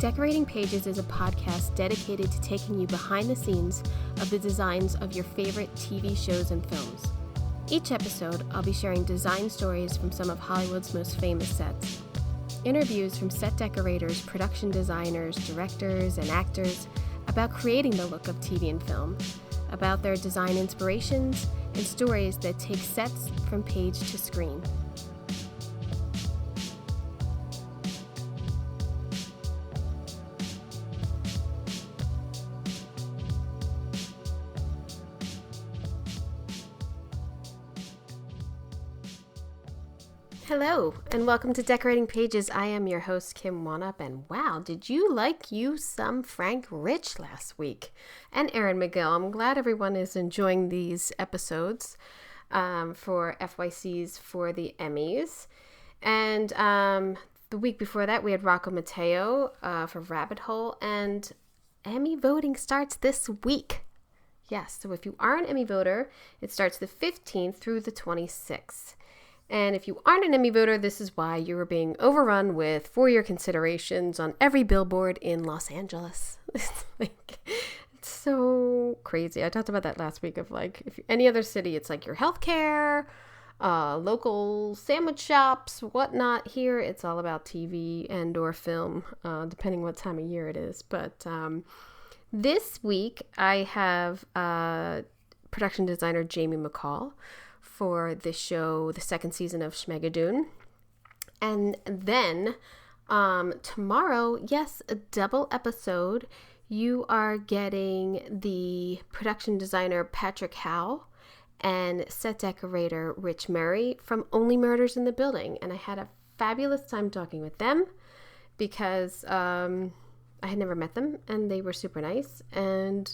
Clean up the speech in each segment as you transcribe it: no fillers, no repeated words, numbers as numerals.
Decorating Pages is a podcast dedicated to taking you behind the scenes of the designs of your favorite TV shows and films. Each episode, I'll be sharing design stories from some of Hollywood's most famous sets. Interviews from set decorators, production designers, directors, and actors about creating the look of TV and film, about their design inspirations, and stories that take sets from page to screen. Hello, and welcome to Decorating Pages. I am your host, Kim Wanup, and wow, did you like you some Frank Rich last week? And Erin McGill. I'm glad everyone is enjoying these episodes for FYCs for the Emmys. And the week before that, we had Rocco Matteo for Rabbit Hole, and Emmy voting starts this week. Yes, so if you are an Emmy voter, it starts the 15th through the 26th. And if you aren't an Emmy voter, this is why you are being overrun with for-year considerations on every billboard in Los Angeles. It's so crazy. I talked about that last week of if any other city, it's like your healthcare, local sandwich shops, whatnot. Here, it's all about TV and or film, depending what time of year it is. But this week, I have production designer Jamie McCall for the show, the second season of Schmigadoon. And then tomorrow, yes, a double episode. You are getting the production designer Patrick Howe and set decorator Rich Murray from Only Murders in the Building. And I had a fabulous time talking with them because I had never met them and they were super nice. And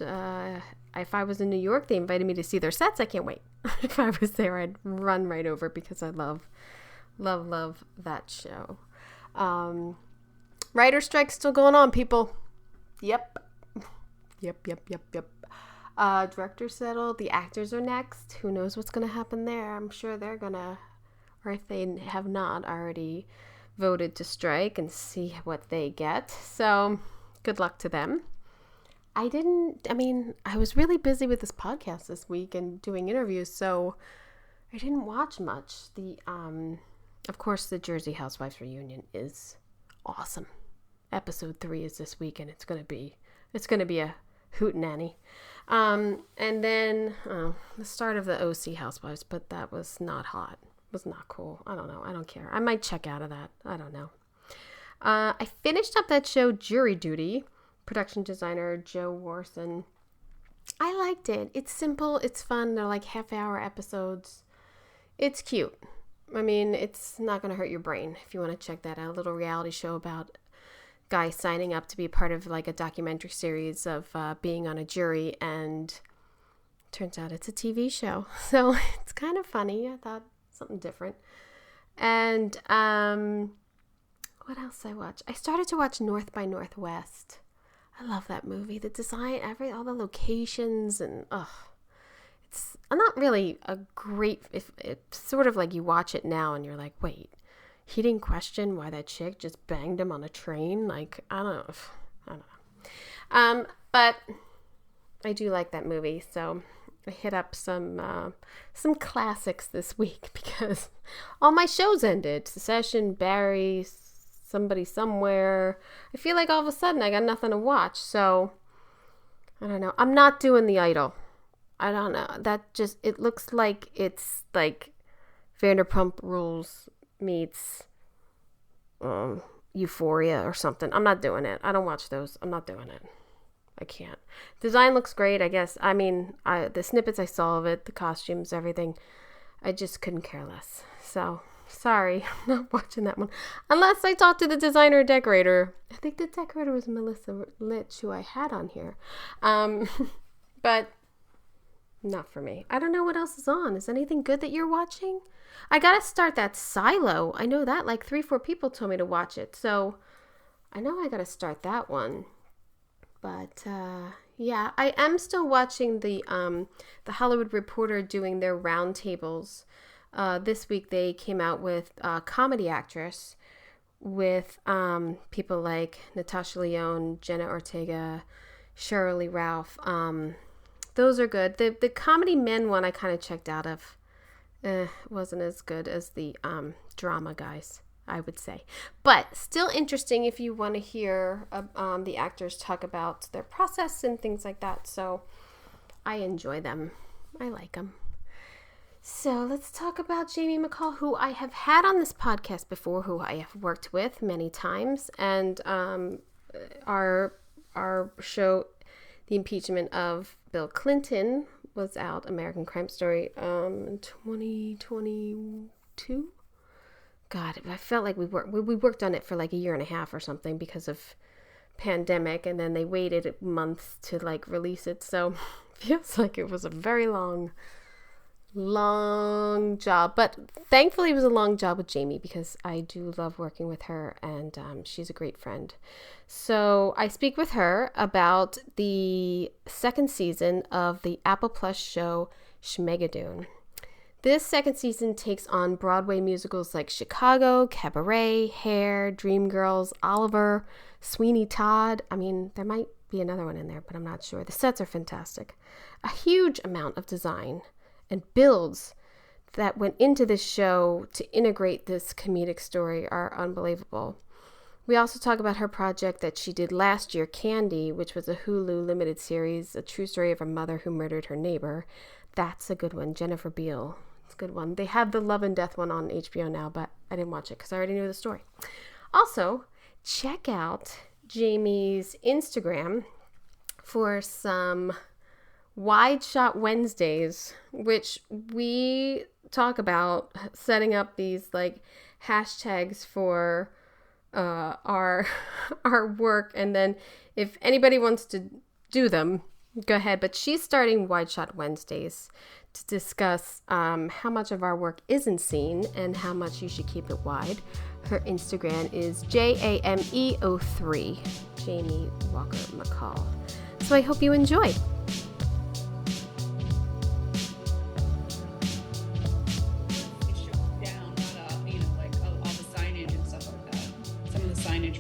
if I was in New York, they invited me to see their sets. I can't wait. If I was there, I'd run right over because I love that show. Writer strike still going on, people. Yep. Director settled. The actors are next. Who knows what's going to happen there? I'm sure they're going to, or if they have not already voted to strike and see what they get. So good luck to them. I was really busy with this podcast this week and doing interviews, so I didn't watch much. Of course, the Jersey Housewives reunion is awesome. Episode 3 is this week, and it's gonna be a hootenanny. And then the start of the OC Housewives, but that was not hot. It was not cool. I don't know. I don't care. I might check out of that. I don't know. I finished up that show, Jury Duty. Production designer Joe Warson. I liked it. It's simple. It's fun. They're like half-hour episodes. It's cute. I mean, it's not going to hurt your brain if you want to check that out. A little reality show about guys signing up to be part of like a documentary series of being on a jury, and turns out it's a TV show. So it's kind of funny. I thought something different. And what else I watched? I started to watch North by Northwest. I love that movie. The design, all the locations, and it's not really a great. If it's sort of like you watch it now and you're like, wait, he didn't question why that chick just banged him on a train. Like I don't know. But I do like that movie, so I hit up some classics this week because all my shows ended. Succession, Barry, Somebody Somewhere. I feel like all of a sudden I got nothing to watch. So, I don't know. I'm not doing The Idol. I don't know. It looks like it's like Vanderpump Rules meets Euphoria or something. I'm not doing it. I don't watch those. I'm not doing it. I can't. Design looks great, I guess. I mean, the snippets I saw of it, the costumes, everything, I just couldn't care less. So, sorry, I'm not watching that one. Unless I talk to the designer or decorator. I think the decorator was Melissa Litch, who I had on here. But not for me. I don't know what else is on. Is anything good that you're watching? I gotta start that Silo. I know that 3-4 people told me to watch it. So I know I gotta start that one. But yeah, I am still watching the Hollywood Reporter doing their roundtables. This week they came out with a comedy actress with people like Natasha Lyonne, Jenna Ortega, Shirley Ralph. Those are good. The Comedy Men one I kind of checked out of. Wasn't as good as the drama guys, I would say. But still interesting if you want to hear the actors talk about their process and things like that. So I enjoy them. I like them. So let's talk about Jamie McCall, who I have had on this podcast before, who I have worked with many times. And our show, The Impeachment of Bill Clinton, was out, American Crime Story, in 2022. God, I felt like we worked on it for like a year and a half or something because of pandemic, and then they waited months to like release it. So feels like it was a very long job, but thankfully it was a long job with Jamie because I do love working with her, and she's a great friend. So I speak with her about the second season of the Apple Plus show Schmigadoon. This second season takes on Broadway musicals like Chicago, Cabaret, Hair, Dreamgirls, Oliver, Sweeney Todd. I mean, there might be another one in there, but I'm not sure. The sets are fantastic. A huge amount of design and builds that went into this show to integrate this comedic story are unbelievable. We also talk about her project that she did last year, Candy, which was a Hulu limited series, a true story of a mother who murdered her neighbor. That's a good one. Jennifer Beal. It's a good one. They have the Love and Death one on HBO now, but I didn't watch it because I already knew the story. Also, check out Jamie's Instagram for some Wide Shot Wednesdays, which we talk about setting up these like hashtags for our work, and then if anybody wants to do them, go ahead. But she's starting Wide Shot Wednesdays to discuss how much of our work isn't seen and how much you should keep it wide. Her Instagram is JAME03, Jamie Walker McCall. So I hope you enjoy.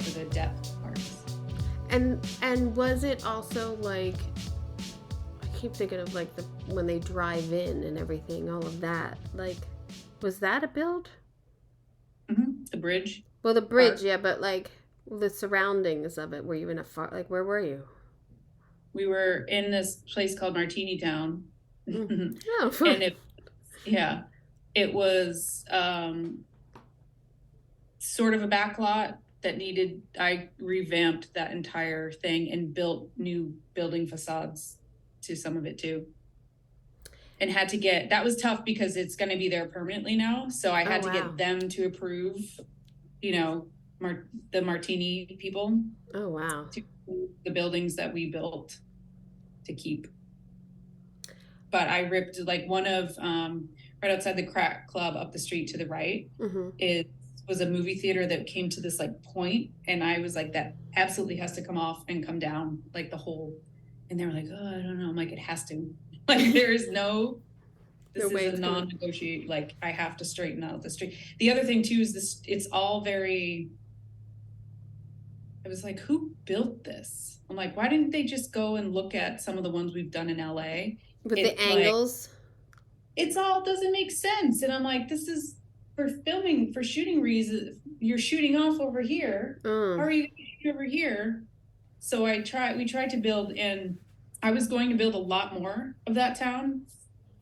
For the depth parts. And was it also like, I keep thinking of like when they drive in and everything, all of that, like, was that a build? Mm-hmm. The bridge. Well, the bridge, yeah, but like the surroundings of it. Were you in a like, where were you? We were in this place called Martini Town. Oh, and it was sort of a back lot that I revamped that entire thing and built new building facades to some of it too. And that was tough because it's going to be there permanently now. So I had to get them to approve, the Martini people. Oh, wow. To the buildings that we built to keep. But I ripped like one of, right outside the Crack Club up the street to the right, was a movie theater that came to this like point, and I was like, that absolutely has to come off and come down, like the whole. And they were like, oh, I don't know. I'm like, it has to. Like, there is this is a non-negotiate. Like, I have to straighten out the street. The other thing too is this. It's all very. I was like, who built this? I'm like, why didn't they just go and look at some of the ones we've done in LA? With the angles. It's all doesn't make sense, and I'm like, this is. For filming, for shooting reasons, you're shooting off over here. How are you going to shoot over here? So we tried to build, and I was going to build a lot more of that town.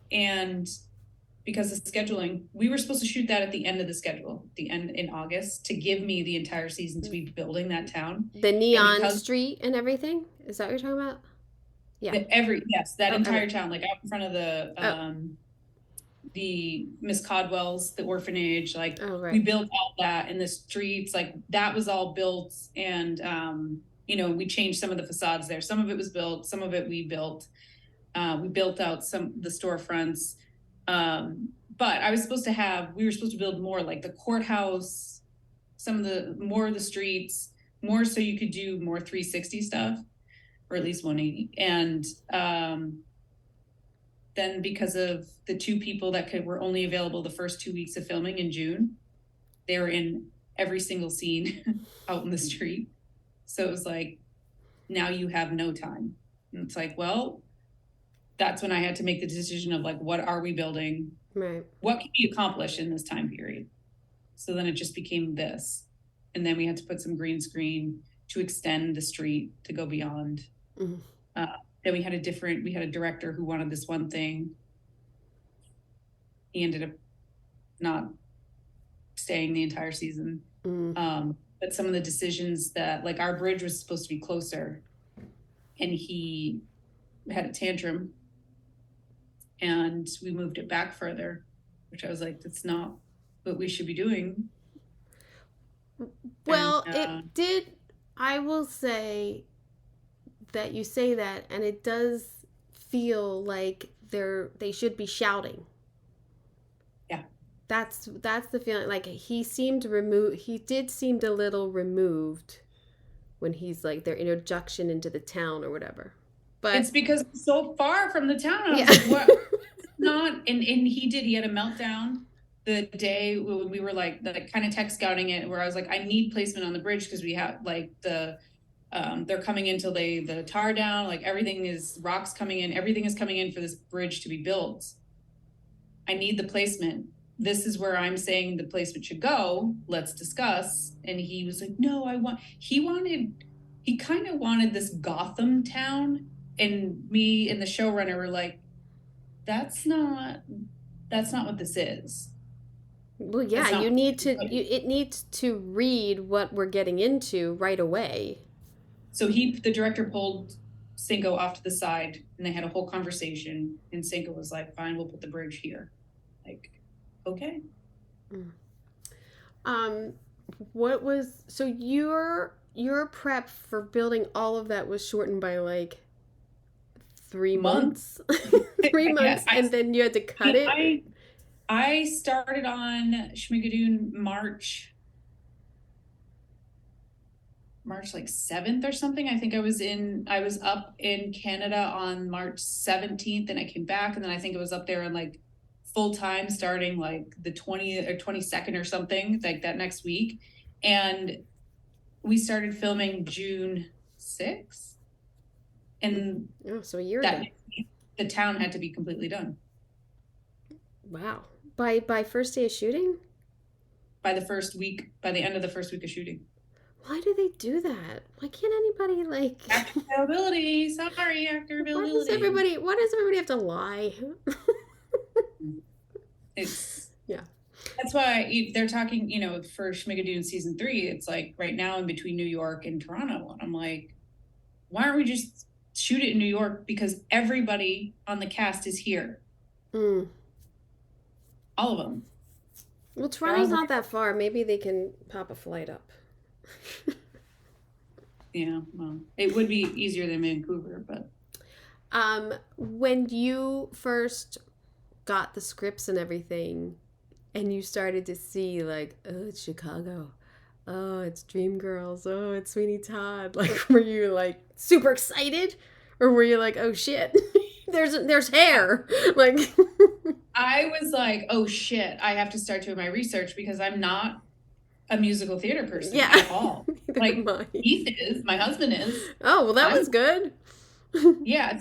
And because of scheduling, we were supposed to shoot that at the end of the schedule, the end in August, to give me the entire season to be building that town. The neon street and everything? Is that what you're talking about? Yeah. That entire town, like out in front of the Miss Codwell's, the orphanage, like we built all that in the streets, like that was all built. And, we changed some of the facades there. Some of it was built, some of it we built. We built out some of the storefronts. But we were supposed to build more like the courthouse, more of the streets, more so you could do more 360 stuff, or at least 180. And, then because of the two people that were only available the first 2 weeks of filming in June, they were in every single scene out in the street. So it was like, now you have no time. And it's like, well, that's when I had to make the decision of like, what are we building? Right. What can be accomplished in this time period? So then it just became this. And then we had to put some green screen to extend the street to go beyond. Mm-hmm. Then we had a director who wanted this one thing. He ended up not staying the entire season. But some of the decisions that, like, our bridge was supposed to be closer, and he had a tantrum, and we moved it back further, which I was like, that's not what we should be doing. Well, it did. I will say that you say that, and it does feel like they should be shouting. Yeah. That's the feeling. Like, he did seem a little removed when he's like their introduction into the town or whatever. But it's because it's so far from the town. I was like, what? Not. And he had a meltdown the day when we were like kind of tech scouting it, where I was like, I need placement on the bridge because we have like they're coming in to lay the tar down. Like, rocks coming in. Everything is coming in for this bridge to be built. I need the placement. This is where I'm saying the placement should go. Let's discuss. And he was like, no, he kind of wanted this Gotham town. And me and the showrunner were like, that's not what this is. Well, yeah, it needs to read what we're getting into right away. So the director pulled Cinco off to the side, and they had a whole conversation, and Cinco was like, fine, we'll put the bridge here. Like, okay. So your prep for building all of that was shortened by like 3 months? 3 months, and then you had to cut it? I started on Schmigadoon March like 7th or something. I think I was up in Canada on March 17th, and I came back, and then I think it was up there on like full time starting like the 20th or 22nd or something, like that next week. And we started filming June 6th. And so a year ago. The town had to be completely done. Wow. By first day of shooting? By the end of the first week of shooting. Why do they do that? Why can't anybody like actor availability? Sorry, actor availability. Why does everybody have to lie? That's why they're talking, for Schmigadoon season 3, it's like right now in between New York and Toronto. And I'm like, why aren't we just shoot it in New York? Because everybody on the cast is here. All of them. Well, Toronto's not that far. Maybe they can pop a flight up. Yeah, well, it would be easier than Vancouver, but when you first got the scripts and everything, and you started to see like, oh, it's Chicago, oh, it's Dreamgirls, oh, it's Sweeney Todd, like, were you like super excited, or were you like, oh shit, there's hair, like? I was like, oh shit, I have to start doing my research because I'm not a musical theater person at all. Like, Heath is, my husband is. Oh, well, that was good. Yeah,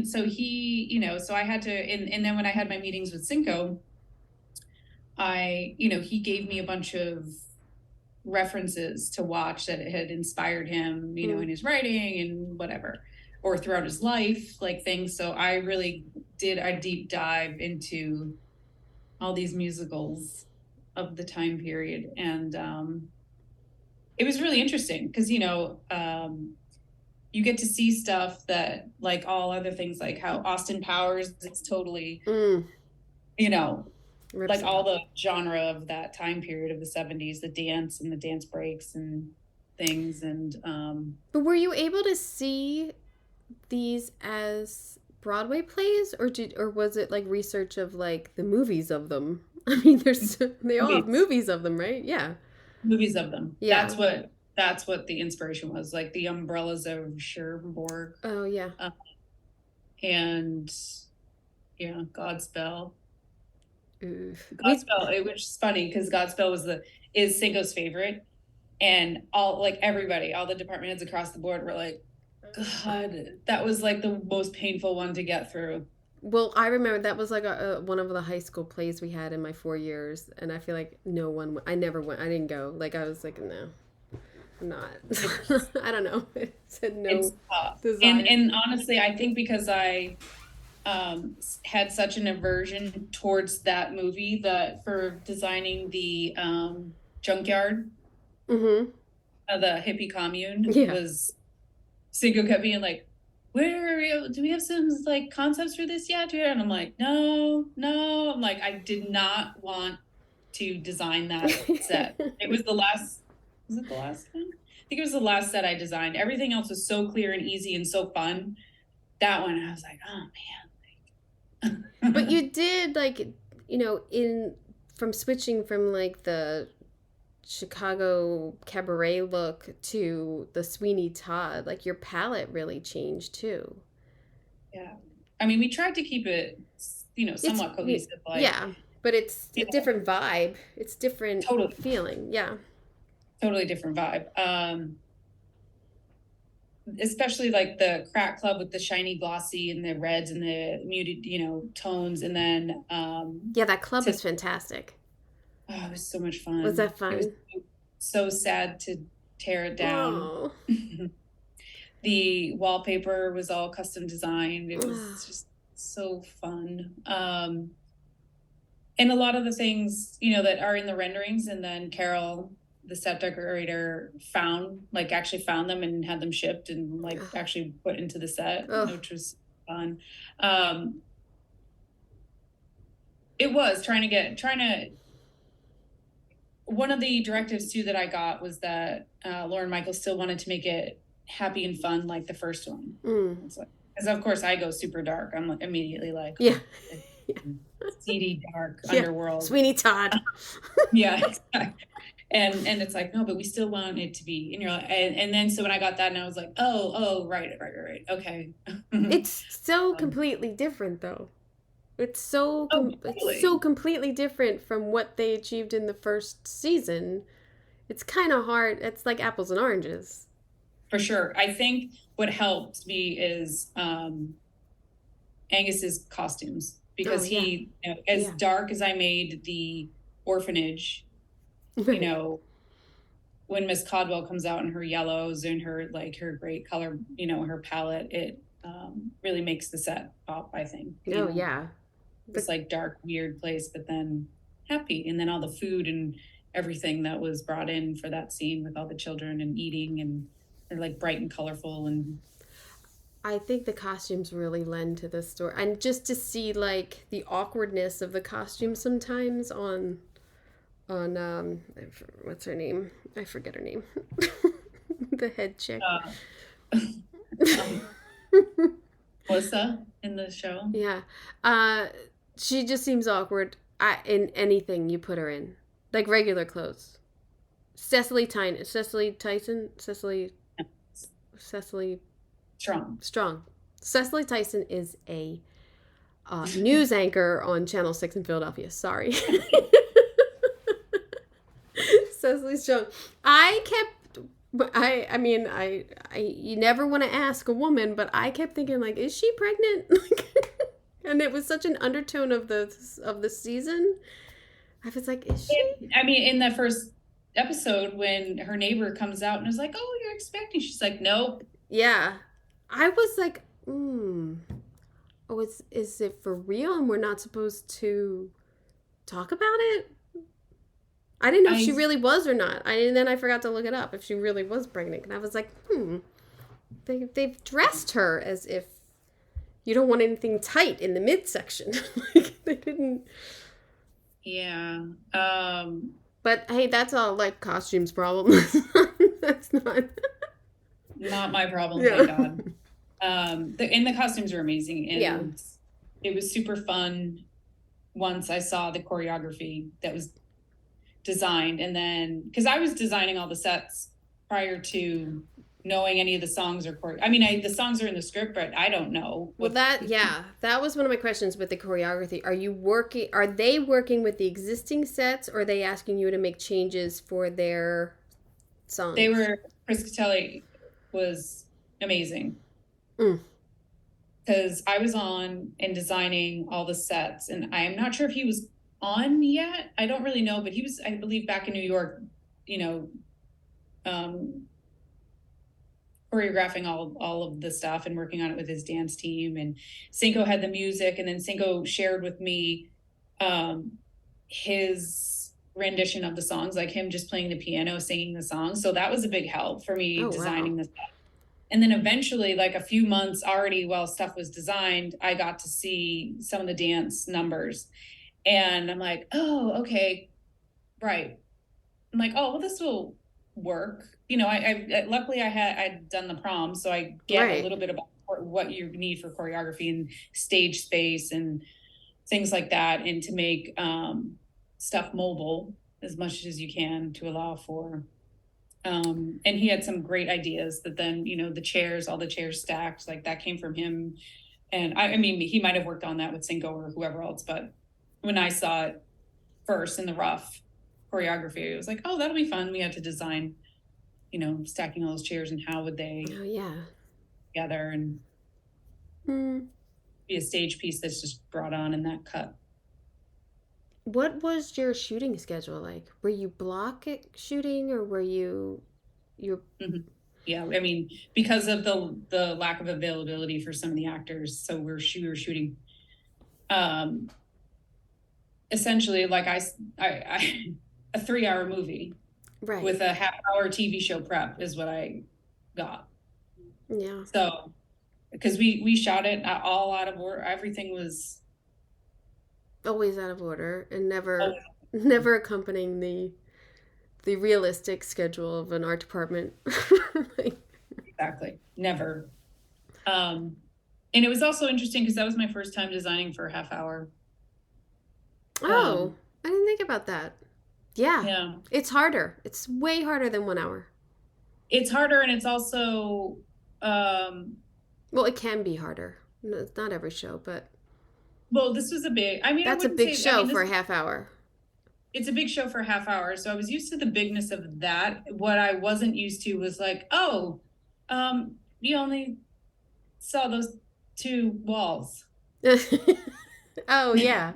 so he, so I had to, and then when I had my meetings with Cinco, he gave me a bunch of references to watch that had inspired him, in his writing and whatever, or throughout his life, like things. So I really did a deep dive into all these musicals of the time period. And it was really interesting because, you get to see stuff that, like all other things, like how Austin Powers is totally, like all the genre of that time period of the 70s, the dance and the dance breaks and things. And but were you able to see these as Broadway plays, or was it like research of like the movies of them? I mean, they all have movies of them, right? Yeah, movies of them. Yeah, that's what the inspiration was, like the Umbrellas of Cherbourg. Oh yeah, and yeah, Godspell. Godspell, which is funny because Godspell is Cinco's favorite, and all the department heads across the board were like, God, that was like the most painful one to get through. Well, I remember that was like one of the high school plays we had in my 4 years, and I feel like I never went. I didn't go. Like I was like, no, I'm not. I don't know. It said no. It's tough. And honestly, I think because I had such an aversion towards that movie that for designing the junkyard, the hippie commune, was Cinco kept being like, do we have some like concepts for this yet? And I'm like, no. I'm like, I did not want to design that set. Was it the last one? I think it was the last set I designed. Everything else was so clear and easy and so fun. That one, I was like, oh man. But you did from switching from like the Chicago cabaret look to the Sweeney Todd, like your palette really changed too. Yeah. I mean, we tried to keep it, somewhat cohesive. But it's a different vibe. It's different feeling. Yeah. Totally different vibe. Especially like the crack club with the shiny glossy and the reds and the muted, tones. And then, that club is fantastic. Oh, it was so much fun. Was that fun? It was so sad to tear it down. The wallpaper was all custom designed. It was just so fun. And a lot of the things, that are in the renderings, and then Carol, the set decorator, actually found them and had them shipped and actually put into the set, which was fun. It was trying to one of the directives too that I got was that Lauren Michaels still wanted to make it happy and fun like the first one. Because of course I go super dark. I'm immediately like, seedy dark underworld. Sweeney Todd. Exactly. And it's like, no, but we still want it to be. And you're like, and then so when I got that, and I was like, oh, right, okay. It's so completely different though. It's so completely different from what they achieved in the first season. It's kind of hard. It's like apples and oranges. For sure. I think what helped me is Angus's costumes, because dark as I made the orphanage, when Miss Caldwell comes out in her yellows and her great color, her palette, it really makes the set pop, I think. This dark, weird place, but then happy. And then all the food and everything that was brought in for that scene with all the children and eating, and they're like bright and colorful. And I think the costumes really lend to the story. And just to see like the awkwardness of the costume sometimes on what's her name? I forget her name. The head chick. Melissa in the show. Yeah. She just seems awkward in anything you put her in. Like regular clothes. Cecily Tyson. Strong. Cecily Tyson is a news anchor on Channel 6 in Philadelphia. Sorry. Cecily Strong. You never want to ask a woman, but I kept thinking, like, is she pregnant? And it was such an undertone of the season. I was like, is she? In the first episode, when her neighbor comes out and is like, oh, you're expecting, she's like, nope. Yeah. I was like, oh, is it for real and we're not supposed to talk about it? I didn't know if she really was or not. And then I forgot to look it up if she really was pregnant. And I was like, they've dressed her as if you don't want anything tight in the midsection. Like, they didn't. Yeah. But hey, that's all like costumes problem. That's not my problem. Thank God. The costumes are amazing, and it was super fun. Once I saw the choreography that was designed, and then because I was designing all the sets prior to knowing any of the songs or I mean, the songs are in the script, but I don't know. Well, that was one of my questions with the choreography. Are they working with the existing sets, or are they asking you to make changes for their songs? Chris Catelli was amazing. Because I was on and designing all the sets, and I am not sure if he was on yet. I don't really know, but he was, I believe, back in New York, choreographing all of the stuff and working on it with his dance team. And Cinco had the music, and then Cinco shared with me his rendition of the songs, like him just playing the piano, singing the songs. So that was a big help for me designing this stuff. And then eventually, like a few months already while stuff was designed, I got to see some of the dance numbers. And I'm like, oh, okay, right. I'm like, oh, well, this will work. I luckily I'd done the prom, so I get a little bit about what you need for choreography and stage space and things like that, and to make stuff mobile as much as you can to allow for. And he had some great ideas that then, all the chairs stacked, like that came from him. And I mean, he might have worked on that with Cinco or whoever else, but when I saw it first in the rough choreography, it was like, oh, that'll be fun. We had to design, stacking all those chairs and how would they together and be a stage piece that's just brought on in that cut. What was your shooting schedule like? Were you block shooting, or were you? Yeah, I mean, because of the lack of availability for some of the actors, so we were shooting essentially like I a 3-hour movie, right, with a half-hour TV show prep is what I got. Yeah. So because we shot it all out of order, everything was always out of order and never accompanying the realistic schedule of an art department. Exactly. Never. And it was also interesting because that was my first time designing for a half hour. Oh, I didn't think about that. Yeah. It's harder. It's way harder than 1 hour. It's harder, and it's also well, it can be harder. No, it's not every show, but well, this was that's a big show for a half hour. It's a big show for a half hour. So I was used to the bigness of that. What I wasn't used to was like, you only saw those 2 walls. Oh, yeah.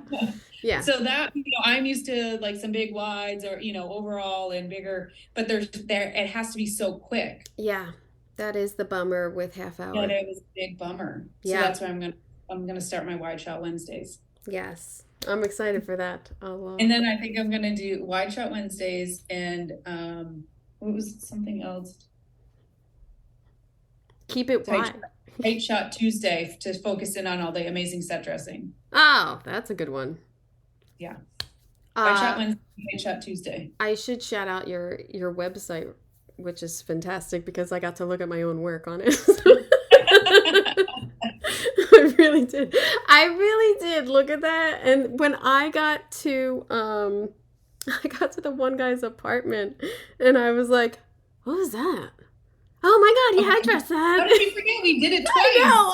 Yeah. So that, I'm used to like some big wides or, overall and bigger, but it has to be so quick. Yeah. That is the bummer with half hour. Yeah, it was a big bummer. So that's why I'm going to start my wide shot Wednesdays. Yes. I'm excited for that. And then I think I'm going to do wide shot Wednesdays and what was something else? Keep it wide. Tight shot Tuesday to focus in on all the amazing set dressing. Oh, that's a good one. Yeah. Wide shot Wednesday, tight shot Tuesday. I should shout out your website, which is fantastic because I got to look at my own work on it. I really did look at that. And when I got to the one guy's apartment and I was like, what was that? Oh my God, he had dressed that. How did you forget? We did it twice.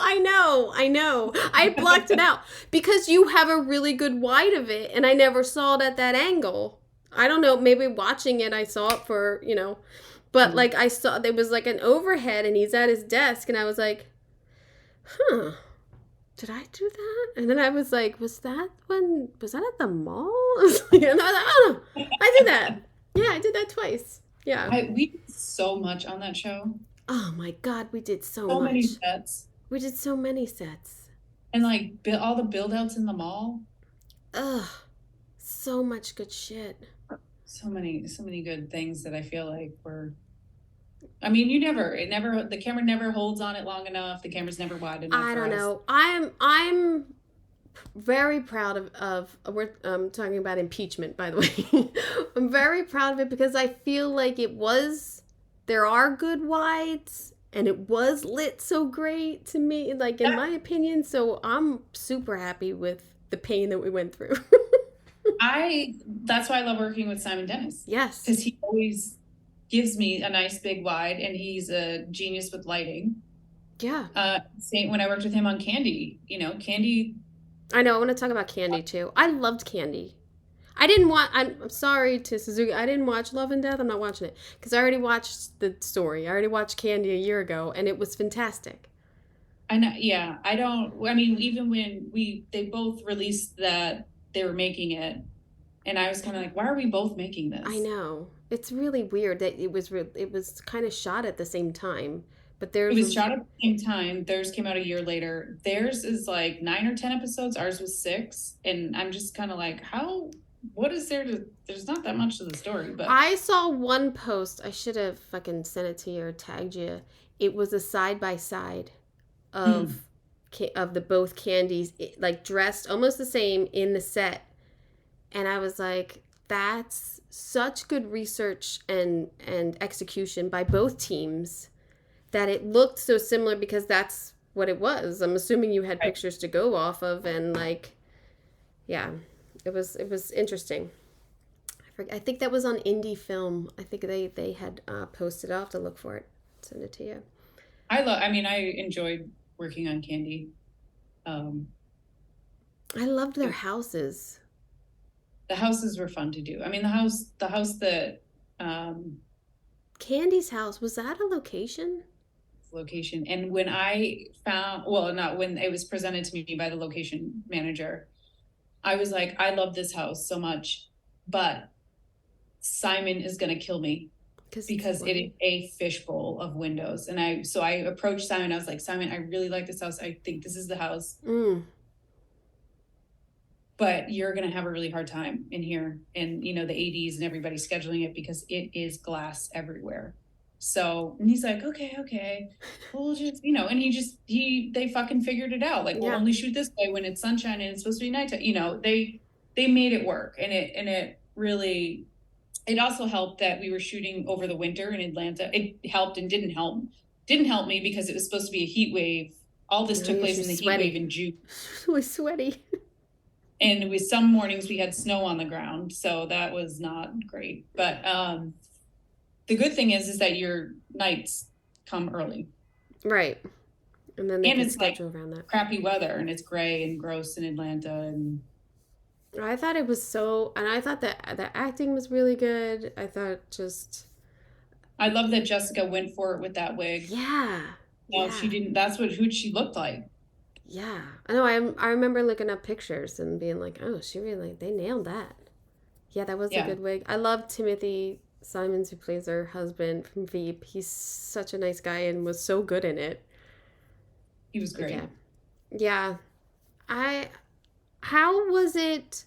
I know. I blocked it out because you have a really good wide of it and I never saw it at that angle. I don't know, maybe watching it I saw it for, but like I saw there was like an overhead and he's at his desk and I was like, did I do that? And then I was like, was that at the mall? And I was like, oh no, I did that. Yeah, I did that twice. Yeah. We did so much on that show. Oh my God, we did so much. So many sets. We did so many sets. And like all the build outs in the mall. Ugh. So much good shit. So many good things that I feel like were, I mean, the camera never holds on it long enough. The camera's never wide enough. I don't know. I'm very proud of we're talking about impeachment, by the way. I'm very proud of it because I feel like there are good wides and it was lit so great to me, like in my opinion. So I'm super happy with the pain that we went through. That's why I love working with Simon Dennis. Yes. Because he always gives me a nice big wide, and he's a genius with lighting. Yeah. Same when I worked with him on Candy. Candy. I know. I want to talk about Candy too. I loved Candy. I didn't watch. I'm sorry to Suzuki. I didn't watch Love and Death. I'm not watching it because I already watched the story. I already watched Candy a year ago, and it was fantastic. I know. Yeah, I don't. I mean, even when they both released that they were making it, and I was kind of like, why are we both making this? I know. It's really weird that it was kind of shot at the same time. But it was shot at the same time. Theirs came out a year later. Theirs is like 9 or 10 episodes. Ours was 6. And I'm just kind of like, what is there there's not that much to the story. But I saw one post. I should have fucking sent it to you or tagged you. It was a side-by-side of the both Candies, like dressed almost the same in the set. And I was like, that's such good research and execution by both teams that it looked so similar because that's what it was. I'm assuming you had pictures to go off of, and like, yeah, it was interesting. I think that was on Indie Film. I think they had posted. I'll have to look for it. Send it to you. I enjoyed working on Candy. I loved their houses. The houses were fun to do. I mean, the house that Candy's house, was that a location? And when I found, well, not when it was presented to me by the location manager, I was like, I love this house so much, but Simon is going to kill me because it is a fishbowl of windows. And so I approached Simon. I was like, Simon, I really like this house. I think this is the house. But you're going to have a really hard time in here. And, the ADs and everybody scheduling it because it is glass everywhere. So, and he's like, okay, we'll just, and they fucking figured it out. Like, we'll only shoot this way when it's sunshine and it's supposed to be nighttime. They made it work. And it really, it also helped that we were shooting over the winter in Atlanta. It helped and didn't help. Didn't help me because it was supposed to be a heat wave. All this took place in the heat wave in June. It was sweaty. And with some mornings we had snow on the ground. So that was not great. But, the good thing is that your nights come early. Right. And then they can it's schedule around that. Crappy weather, and it's gray and gross in Atlanta. And I thought it was and I thought that the acting was really good. I thought I love that Jessica went for it with that wig. Yeah. No, she didn't. That's who she looked like. Yeah. I know. I remember looking up pictures and being like, oh, they nailed that. Yeah, that was a good wig. I love Timothy Simons, who plays her husband from Veep. He's such a nice guy and was so good in it. He was great. Yeah. How was it,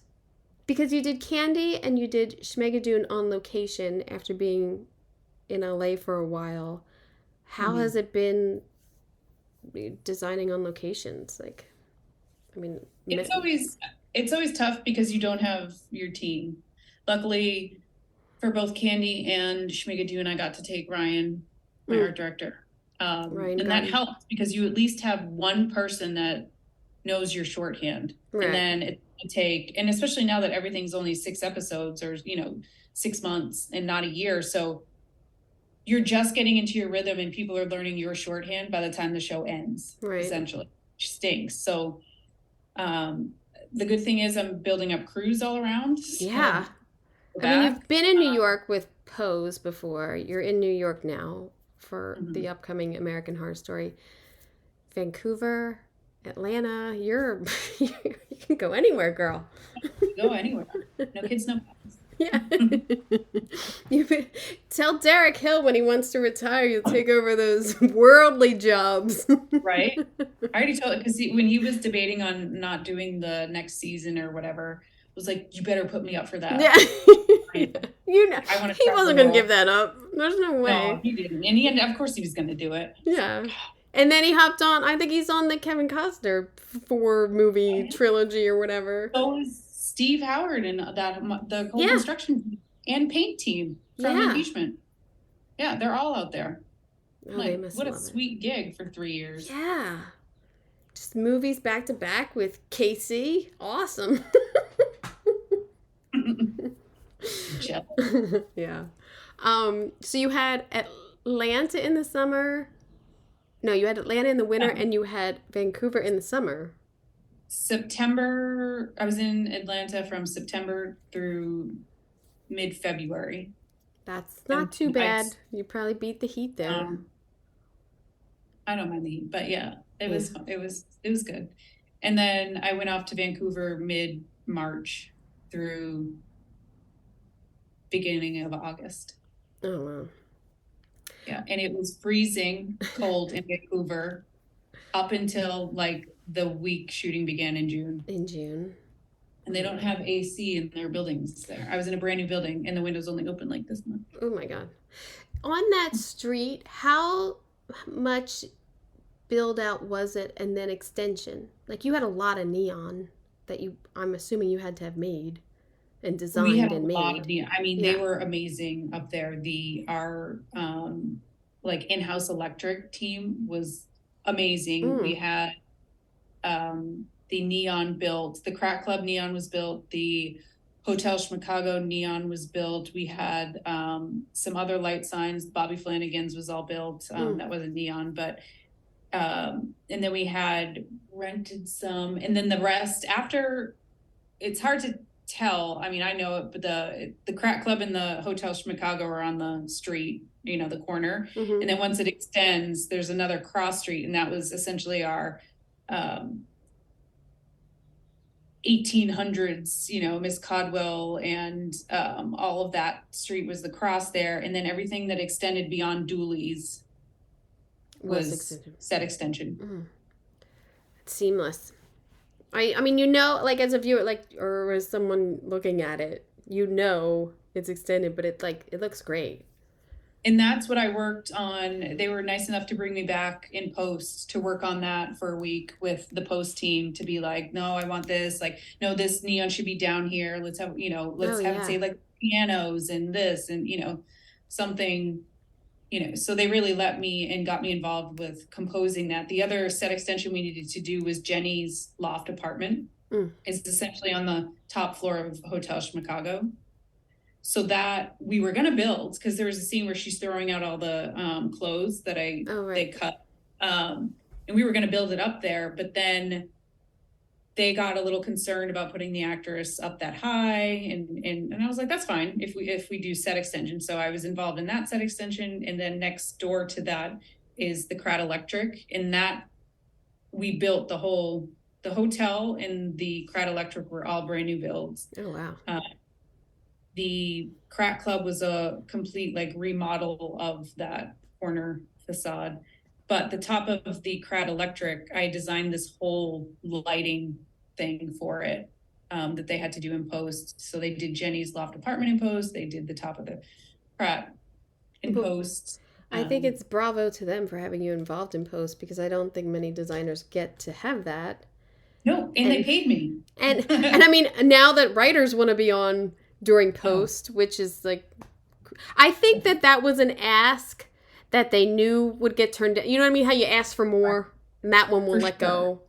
because you did Candy and you did Schmigadoon on location after being in LA for a while. How has it been designing on locations? Like, I mean, it's always tough because you don't have your team. Luckily, for both Candy and Schmigadoon, I got to take Ryan, my art director. And that helped because you at least have one person that knows your shorthand. Right. And then and especially now that everything's only 6 episodes or, 6 months and not a year. So you're just getting into your rhythm and people are learning your shorthand by the time the show ends, essentially, which stinks. So the good thing is I'm building up crews all around. Yeah. I mean, you've been in New York with Pose before. You're in New York now for the upcoming American Horror Story. Vancouver, Atlanta, you can go anywhere, girl. Go anywhere. No kids, no pets. Yeah. Tell Derek Hill when he wants to retire, you'll take over those worldly jobs. Right. I already told him because when he was debating on not doing the next season or whatever, was like, you better put me up for that. Yeah. He wasn't going to give that up. There's no way. No, he didn't. And of course he was going to do it. Yeah. And then he hopped on, I think he's on the Kevin Costner 4-movie trilogy or whatever. So is Steve Howard and the whole construction and paint team from Impeachment. Yeah, they're all out there. Oh, what a sweet gig for 3 years. Yeah. Just movies back to back with Casey. Awesome. jealous. Yeah. So you had Atlanta in the summer. No, you had Atlanta in the winter and you had Vancouver in the summer. September, I was in Atlanta from September through mid-February. That's not too bad. You probably beat the heat there. I don't mind the heat, but yeah, it was good. And then I went off to Vancouver mid-March through beginning of August. Oh, wow. Yeah, and it was freezing cold in Vancouver up until like the week shooting began in June. In June. And they don't have AC in their buildings there. I was in a brand new building and the windows only open like this much. Oh my God. On that street, how much build out was it and then extension? Like you had a lot of neon that I'm assuming you had to have made and designed we had and a made. Lot of neon. I mean, they were amazing up there. Our like in-house electric team was amazing. We had the neon built, the Crack Club neon was built, the Hotel Schmigadoon neon was built. We had some other light signs. Bobby Flanagan's was all built. That wasn't neon, but and then we had rented some, and then the rest after. It's hard to tell. I mean, I know it, but the Crack Club and the Hotel Schmigadoon are on the street, the corner, and then once it extends, there's another cross street, and that was essentially our 1800s, Miss Codwell and all of that street was the cross there. And then everything that extended beyond Dooley's was set extension. It's seamless. I mean, like as a viewer, like, or as someone looking at it, it's extended, but it looks great. And that's what I worked on. They were nice enough to bring me back in post to work on that for a week with the post team to be like, no, I want this. Like, no, this neon should be down here. Let's have, it say like pianos and this and, something, so they really let me and got me involved with composing that. The other set extension we needed to do was Jenny's loft apartment. It's essentially on the top floor of Hotel Schmigadoon. So that we were going to build, because there was a scene where she's throwing out all the clothes that they cut. And we were going to build it up there, but then they got a little concerned about putting the actress up that high. And I was like, that's fine if we do set extension. So I was involved in that set extension. And then next door to that is the Crat Electric. And that we built the hotel and the Crat Electric were all brand new builds. Oh, wow. The Crack Club was a complete remodel of that corner facade. But the top of the Crat Electric, I designed this whole lighting thing for it that they had to do in post. So they did Jenny's loft apartment in post. They did the top of the Crat in post. I think it's bravo to them for having you involved in post, because I don't think many designers get to have that. No, and they paid me. And I mean, now that writers want to be on during post, which is I think that was an ask that they knew would get turned down. You know what I mean? How you ask for more, and that one will let go.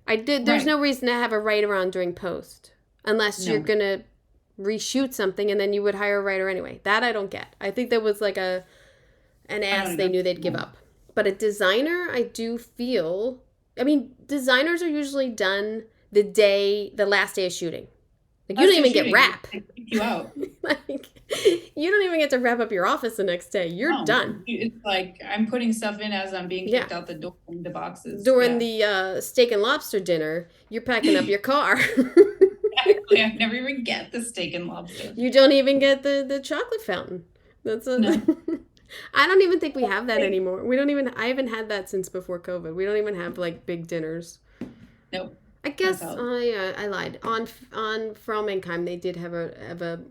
There's no reason to have a writer on during post, unless you're going to reshoot something, and then you would hire a writer anyway. That I don't get. I think that was an ask they knew they'd give up. But a designer, I do feel, designers are usually done the last day of shooting. You don't even get wrap. They kick you out. You don't even get to wrap up your office the next day. You're done. It's like I'm putting stuff in as I'm being kicked out the door in the boxes. During the steak and lobster dinner, you're packing up your car. Exactly. I never even get the steak and lobster. You don't even get the chocolate fountain. I don't even think we have that anymore. I haven't had that since before COVID. We don't even have big dinners. Nope. I guess I lied. On For All Mankind, they did have a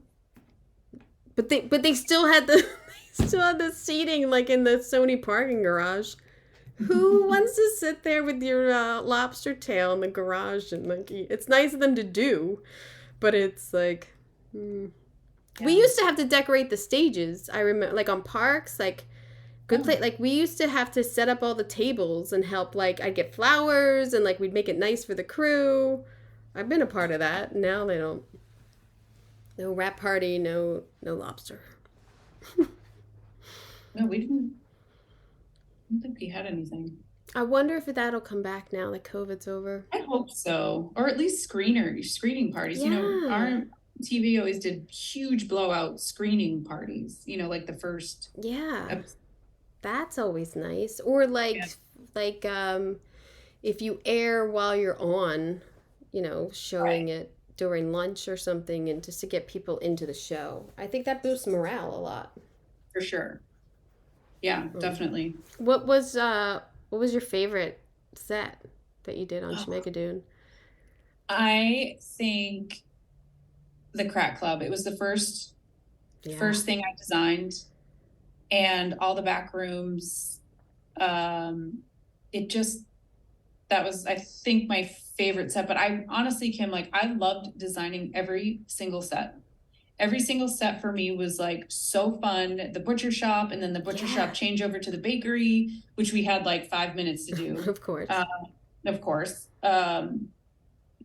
but they still had the seating in the Sony parking garage. Who wants to sit there with your lobster tail in the garage and it's nice of them to do, but it's we used to have to decorate the stages. I remember on parks good place. We used to have to set up all the tables and help. I'd get flowers and we'd make it nice for the crew. I've been a part of that. Now they No wrap party, no lobster. No, we didn't. I don't think we had anything. I wonder if that'll come back now that COVID's over. I hope so. Or at least screening parties. Yeah. Our TV always did huge blowout screening parties, like the first. Yeah. Episode. That's always nice. Or if you air while you're on, showing it during lunch or something, and just to get people into the show. I think that boosts morale a lot. For sure. Yeah, definitely. What was your favorite set that you did on Schmigadoon? I think the Crack Club. It was the first thing I designed, and all the back rooms. That was, I think, my favorite set. But I honestly, Kim, I loved designing every single set. Every single set for me was so fun. The butcher shop, and then the butcher shop changeover to the bakery, which we had 5 minutes to do. Of course.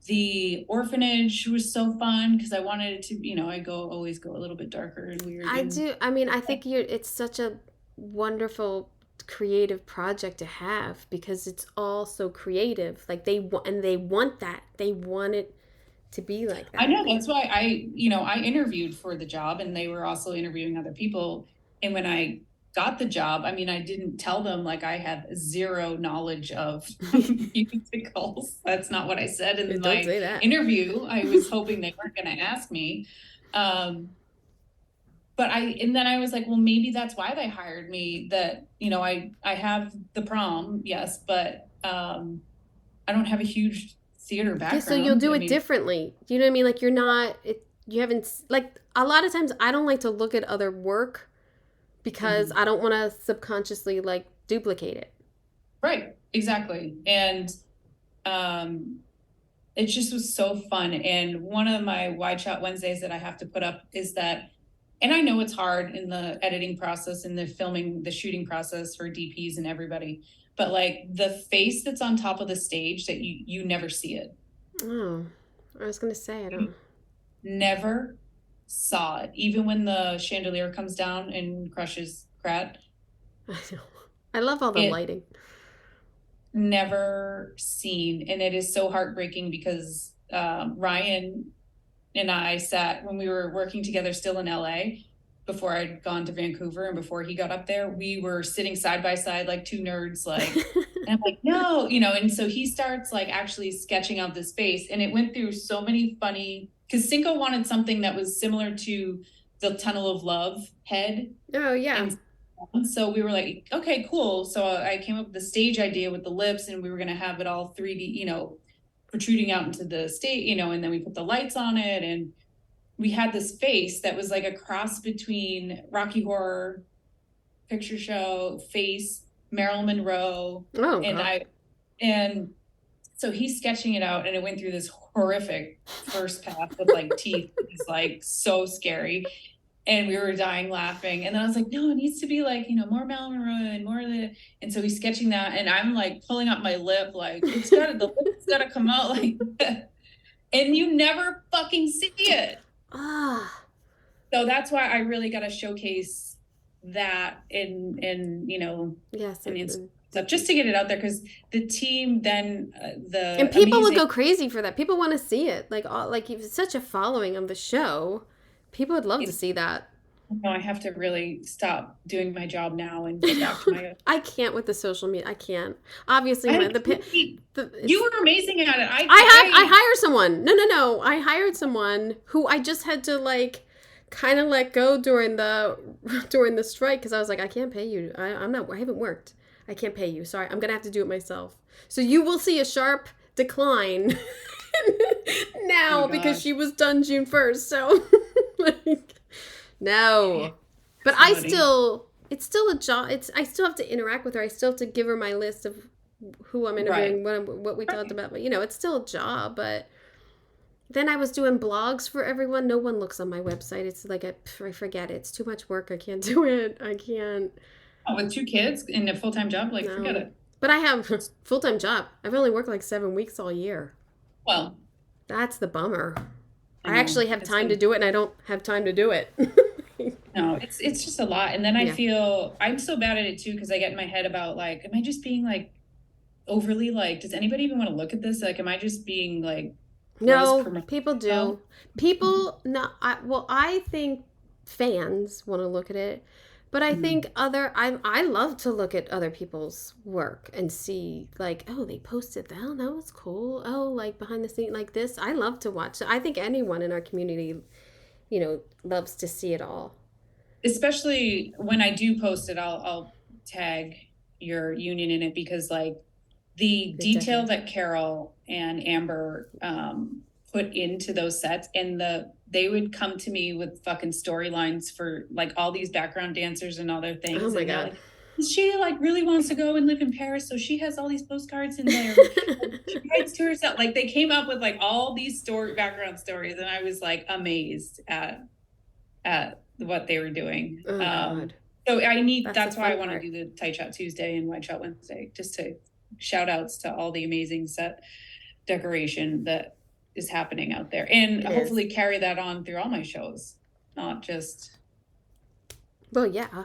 The orphanage was so fun because I wanted it to, I always go a little bit darker and weird. I do. I mean, I think it's such a wonderful creative project to have because it's all so creative. They want that. They want it to be like that. I know. That's why I interviewed for the job, and they were also interviewing other people. And when I got the job, I didn't tell them I had zero knowledge of musicals. That's not what I said in my interview. I was hoping they weren't going to ask me. And then I was like, well, maybe that's why they hired me. That, I have the prom, yes, but I don't have a huge theater background. So you'll do it differently. Do you know what I mean? You're not, you haven't, a lot of times I don't like to look at other work because I don't want to subconsciously duplicate it. Right. Exactly. And it just was so fun. And one of my Wide Shot Wednesdays that I have to put up is that, and I know it's hard in the editing process and the filming, the shooting process for DPs and everybody, but the face that's on top of the stage that you never see it. Oh, I was going to say, I don't. Never saw it. Even when the chandelier comes down and crushes Krat. I know. I love all the lighting. Never seen. And it is so heartbreaking because Ryan and I sat when we were working together still in LA before I'd gone to Vancouver and before he got up there, we were sitting side by side like two nerds, and I'm like, no, and so he starts actually sketching out this face, and it went through so many funny, because Cinco wanted something that was similar to the Tunnel of Love head. Oh yeah. And so we were like, okay, cool. So I came up with the stage idea with the lips, and we were going to have it all 3D, protruding out into the stage, and then we put the lights on it, and we had this face that was a cross between Rocky Horror Picture Show face, Marilyn Monroe. Oh, and God. And so he's sketching it out, and it went through this horrific first pass with teeth. It's so scary. And we were dying laughing. And then I was like, no, it needs to be more Marilyn Monroe and more of the, and so he's sketching that. And I'm pulling up my lip, the lip's gotta come out like that. And you never fucking see it. Ah. So that's why I really got to showcase that in yes, and stuff, just to get it out there, because the team then and people would go crazy for that. People want to see it, it's such a following of the show. People would love to see that. No, I have to really stop doing my job now and get back to my. I can't with the social media. I can't. Obviously, you were amazing at it. I hired someone. No. I hired someone who I just had to kind of let go during the strike, because I was like, I can't pay you. I haven't worked. I can't pay you. Sorry, I'm gonna have to do it myself. So you will see a sharp decline now because she was done June 1st. So. No, but it's still a job. I still have to interact with her. I still have to give her my list of who I'm interviewing, what we talked about. But it's still a job. But then I was doing blogs for everyone. No one looks on my website. It's I forget it. It's too much work. I can't do it. I can't. Oh, with 2 kids and a full-time job, no. Forget it. But I have a full-time job. I've only worked 7 weeks all year. Well, that's the bummer. I actually have time to do it, and I don't have time to do it. No, it's just a lot. And then I feel I'm so bad at it too, because I get in my head about like, am I just being like overly like, does anybody even want to look at this? Like, am I just being like, no, people do. People, no, I think fans want to look at it, but I think I love to look at other people's work and see like, oh, they posted that. Oh, that was cool. Oh, like behind the scene like this. I love to watch. I think anyone in our community, loves to see it all. Especially when I do post it, I'll tag your union in it, because like the detail that Carol and Amber put into those sets, and they would come to me with fucking storylines for like all these background dancers and all their things. Oh my God. Like, she like really wants to go and live in Paris, so she has all these postcards in there. She writes to herself. Like they came up with like all these background stories, and I was like amazed at what they were doing. Oh God. So that's why I want to do the Tight Shot Tuesday and White Shot Wednesday, just to shout outs to all the amazing set decoration that is happening out there, and hopefully carry that on through all my shows, not just. Well, yeah,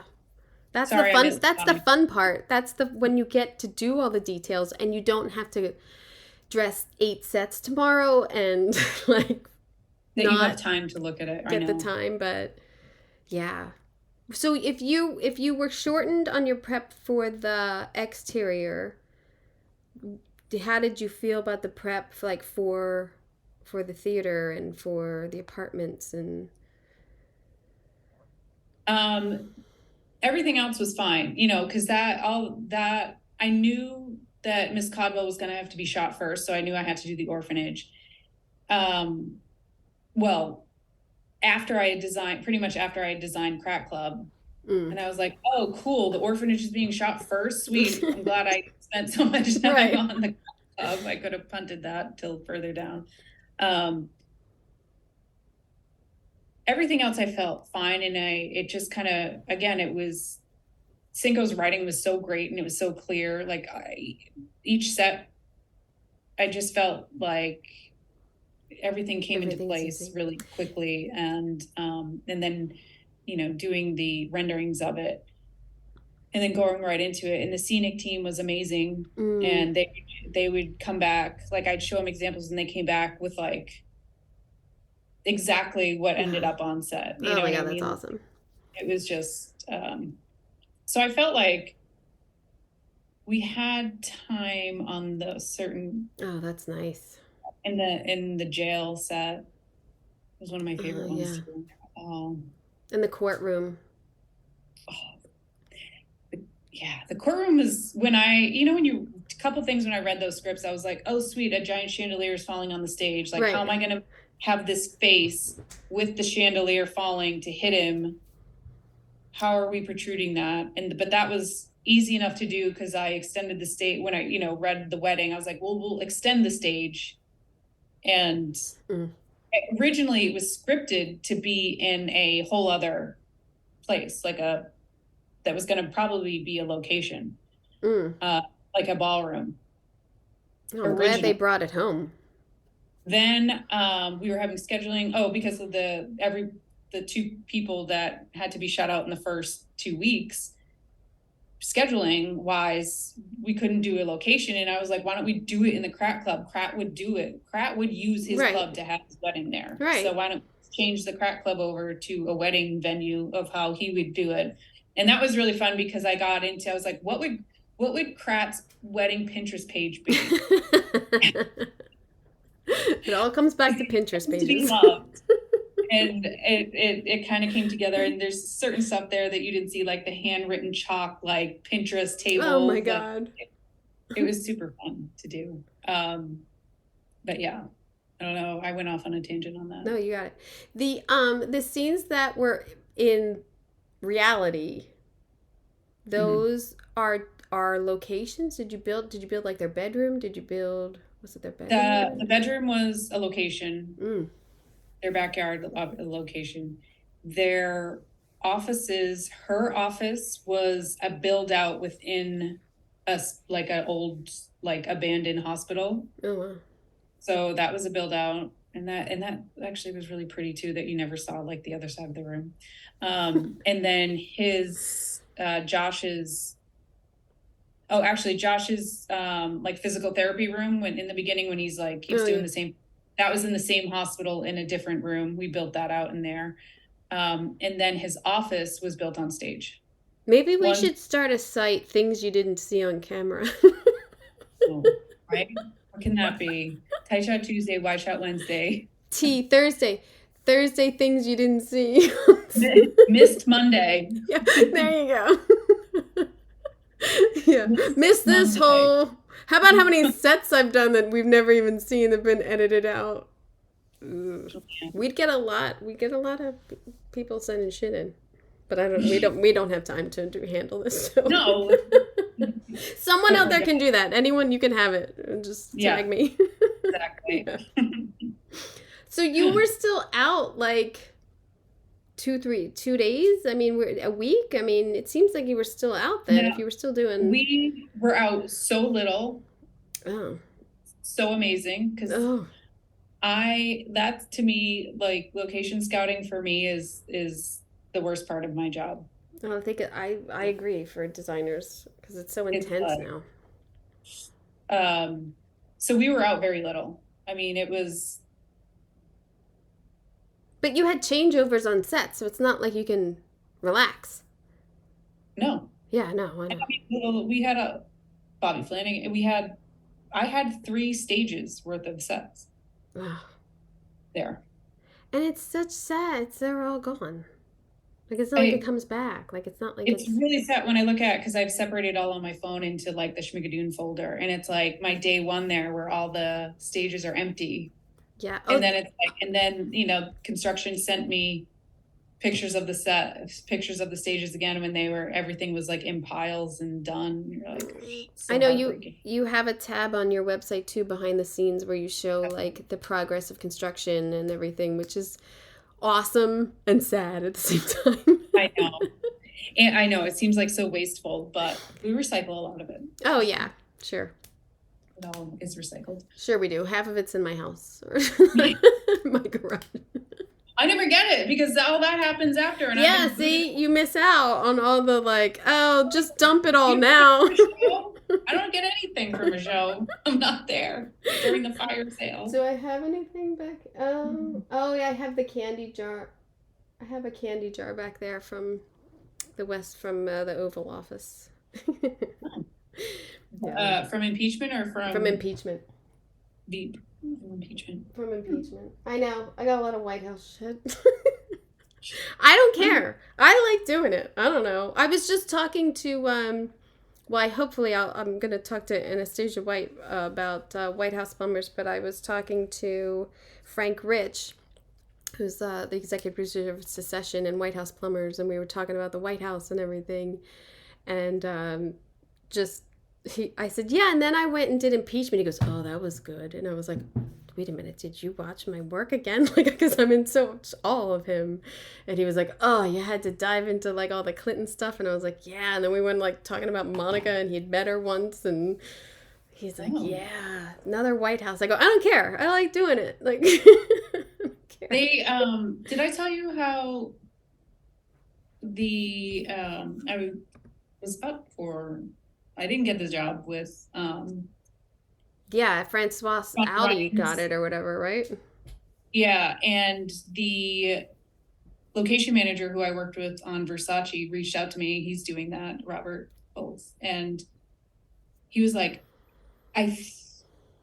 that's the fun. That's the fun part. That's when you get to do all the details, and you don't have to dress 8 sets tomorrow, and like that you have time to look at it. Get the time, but yeah. So if you were shortened on your prep for the exterior, how did you feel about the prep for the theater and for the apartments and everything else was fine, because that I knew that Miss Codwell was going to have to be shot first, so I knew I had to do the orphanage. Well, after I had designed Crack Club. And I was like, oh, cool. The orphanage is being shot first. Sweet. I'm glad I spent so much time on the club. I could have punted that till further down. Everything else I felt fine. And it just kind of, again, it was, Cinco's writing was so great and it was so clear. Like each set, I just felt like everything came into place really quickly. And then, doing the renderings of it and then going right into it. And the scenic team was amazing. And they would come back, like I'd show them examples and they came back with like exactly what ended up on set. You know my God, that's awesome. It was just, so I felt like we had time on the certain. Oh, that's nice. In the jail set. It was one of my favorite ones too. In the courtroom. The courtroom is when a couple things when I read those scripts, I was like, oh, sweet, a giant chandelier is falling on the stage. Like, how am I going to have this face with the chandelier falling to hit him? How are we protruding that? But that was easy enough to do because I extended the stage when I, read the wedding. I was like, well, we'll extend the stage. And originally it was scripted to be in a whole other place, that was going to probably be a location, like a ballroom. I'm glad they brought it home. Then we were having scheduling. Because of the 2 people that had to be shut out in the first 2 weeks. Scheduling wise, we couldn't do a location, and I was like, why don't we do it in the Crack Club? Crat would do it. Crat would use his club to have his wedding there. So why don't we change the Crack Club over to a wedding venue of how he would do it? And that was really fun because I was like, what would Krat's wedding Pinterest page be? It all comes back to Pinterest pages. And it kind of came together, and there's certain stuff there that you didn't see, like the handwritten chalk, like Pinterest table. Oh my God. It was super fun to do. But yeah, I don't know. I went off on a tangent on that. No, you got it. The scenes that were in reality, those are locations. Did you build like their bedroom? Was it their bedroom? The bedroom was a location. Their backyard, a location. Their offices, her office was a build out within an old, abandoned hospital. Oh, wow. So that was a build out. And that actually was really pretty too, that you never saw like the other side of the room. And then Josh's like physical therapy room, when in the beginning, when he's like keeps doing the same, that was in the same hospital in a different room. We built that out in there. And then his office was built on stage. Maybe we should start a site, things you didn't see on camera. Right? What can that be? Tight Shot Tuesday, Wide Shot Wednesday. Thursday, things you didn't see. Missed Monday. Yeah, there you go. Yeah, missed this whole. How about how many sets I've done that we've never even seen that have been edited out? Yeah. We'd get a lot of people sending shit in, but we don't have time to handle this. So. No. Someone out there can do that. Anyone, you can have it. Just tag me. Exactly. Yeah. So you were still out like 2 days? I mean, a week? I mean, it seems like you were still out then. If you were still doing... We were out so little. Oh. So amazing. Because that to me, like location scouting for me is the worst part of my job. Oh, I think I agree for designers because it's so intense now. So we were out very little. I mean, it was... But you had changeovers on set, so it's not like you can relax. No. Yeah, no. I know. We had a Bobby Flanagan. I had 3 stages worth of sets there. And it's such sad. They're all gone. Like, it's not like it comes back. Like, it's not like it's really sad when I look at it, because I've separated all on my phone into like the Schmigadoon folder, and it's like my day one there where all the stages are empty. Yeah. And then it's like, and then, construction sent me pictures of the stages again when everything was like in piles and done. You're like, so I know you have a tab on your website too, behind the scenes, where you show like the progress of construction and everything, which is awesome and sad at the same time. I know. And I know it seems like so wasteful, but we recycle a lot of it. Oh yeah, sure. It all is recycled. Sure we do. Half of it's in my house or my garage. I never get it because all that happens after. And see, you miss out on all the like, oh, just dump it all now. I don't get anything from a show. I'm not there during the fire sale. Do I have anything back? Oh yeah, I have the candy jar. I have a candy jar back there from the Oval Office. From impeachment or from impeachment? Impeachment. From impeachment. I know. I got a lot of White House shit. I don't care. I like doing it. I don't know. I was just talking to hopefully I'm going to talk to Anastasia White about White House plumbers, but I was talking to Frank Rich, who's the executive producer of Secession and White House Plumbers, and we were talking about the White House and everything, and I said, yeah, and then I went and did impeachment. He goes, oh, that was good. And I was like, wait a minute, did you watch my work again? Like, because I'm in so much awe of him. And he was like, oh, you had to dive into like all the Clinton stuff. And I was like, yeah. And then we went like talking about Monica, and he'd met her once, and he's like, yeah, another White House. I go, I don't care. I like doing it. Like, I don't care. Did I tell you how I was up for... I didn't get the job with... Francois Audi got it or whatever, right? Yeah, and the location manager who I worked with on Versace reached out to me. He's doing that, Robert Bowles. And he was like,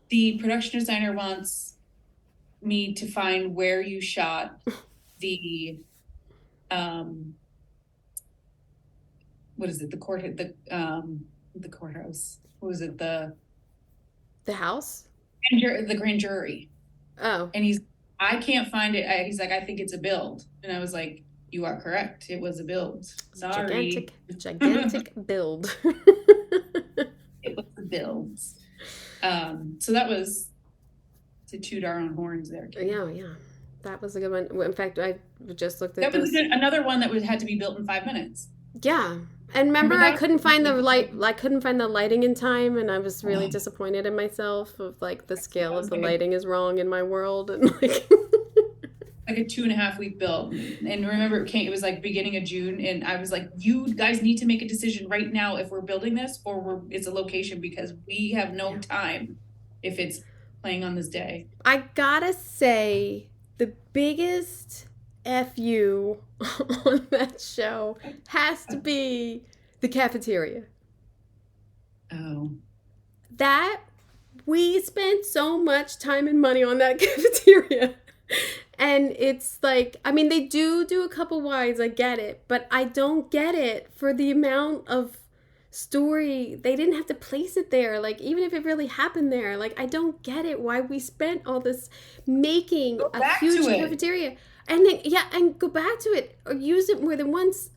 the production designer wants me to find where you shot the... what is it? The courthouse. What was it? The house? The grand jury. Oh. And I can't find it. He's like, I think it's a build. And I was like, you are correct. It was a build. Sorry. Gigantic build. It was a build. So that was to toot our own horns there. Yeah. That was a good one. In fact, I just looked at that was another one that had to be built in 5 minutes. Yeah. And remember I couldn't find the light. I couldn't find the lighting in time, and I was really disappointed in myself. Of like the scale of the lighting is wrong in my world, and like like a 2.5-week build. And remember, it was like beginning of June, and I was like, you guys need to make a decision right now if we're building this or it's a location, because we have no time if it's playing on this day. I gotta say, the biggest FU on that show has to be the cafeteria. Oh. That, we spent so much time and money on that cafeteria. And it's like, I mean, they do a couple wides, I get it, but I don't get it for the amount of story. They didn't have to place it there. Like, even if it really happened there, like, I don't get it why we spent all this making a huge cafeteria. And then, and go back to it or use it more than once,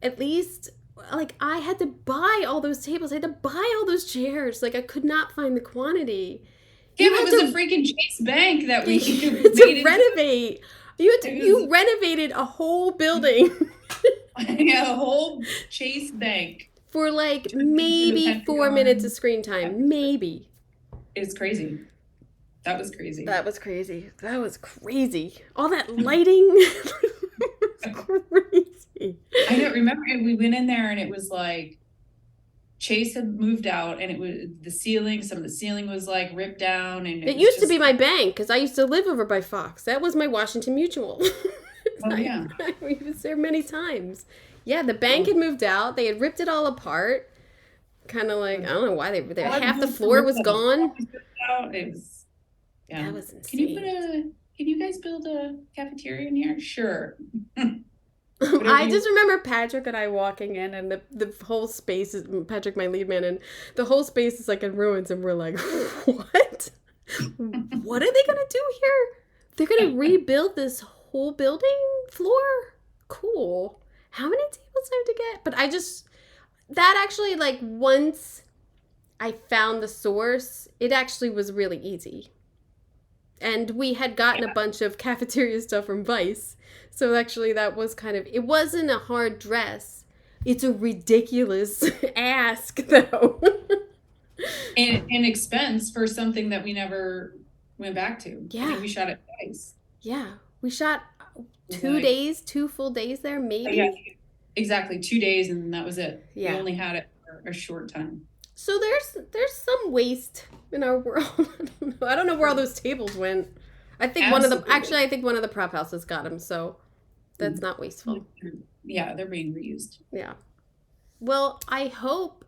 at least. Like, I had to buy all those tables. I had to buy all those chairs. Like, I could not find the quantity. Yeah, it was a freaking Chase Bank that we to renovate. You renovated a whole building. Yeah, a whole Chase Bank. For like maybe 4 minutes of screen time. Maybe. It's crazy. That was crazy. All that lighting. It's crazy. I don't remember. We went in there and it was like Chase had moved out, and it was some of the ceiling was like ripped down, and it used to be my bank because I used to live over by Fox. That was my Washington Mutual. Oh yeah. I was there many times. Yeah, the bank had moved out. They had ripped it all apart. Kind of like, I don't know why they were there. Half the floor was gone. It was, that was insane. Can you guys build a cafeteria in here? Sure. I just remember Patrick and I walking in, and the whole space is, Patrick, my lead man, and the whole space is like in ruins, and we're like, what? What are they going to do here? They're going to rebuild this whole building floor? Cool. How many tables I have to get? But that actually, like, once I found the source, it actually was really easy. And we had gotten a bunch of cafeteria stuff from Vice. So actually that was it wasn't a hard dress. It's a ridiculous ask, though. and expense for something that we never went back to. Yeah. I think we shot it twice. Yeah. We shot 2 full days there, maybe. Yeah, exactly. 2 days, and that was it. Yeah. We only had it for a short time. So there's some waste in our world. I don't know where all those tables went. I think one of the prop houses got them, so that's not wasteful. Yeah, they're being reused. Yeah. Well, I hope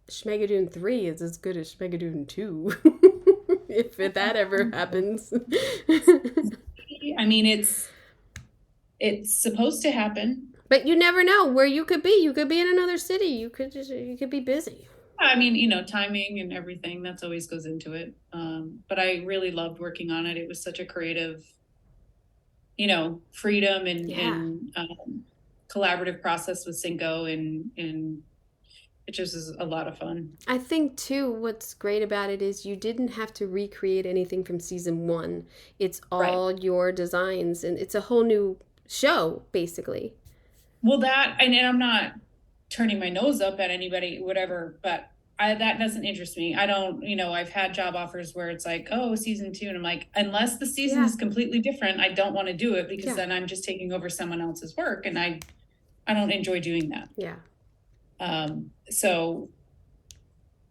Schmigadoon 3 is as good as Schmigadoon 2. If that ever happens. I mean, it's supposed to happen. But you never know where you could be. You could be in another city. You could be busy. I mean, timing and everything, that's always goes into it. But I really loved working on it. It was such a creative, freedom and collaborative process with Cinco, and it just is a lot of fun. I think too, what's great about it is you didn't have to recreate anything from season 1. It's all your designs, and it's a whole new show, basically. Well, and I'm not turning my nose up at anybody, whatever, but that doesn't interest me. I don't, I've had job offers where it's like, oh, season 2. And I'm like, unless the season is completely different, I don't want to do it, because then I'm just taking over someone else's work. And I don't enjoy doing that. Yeah. So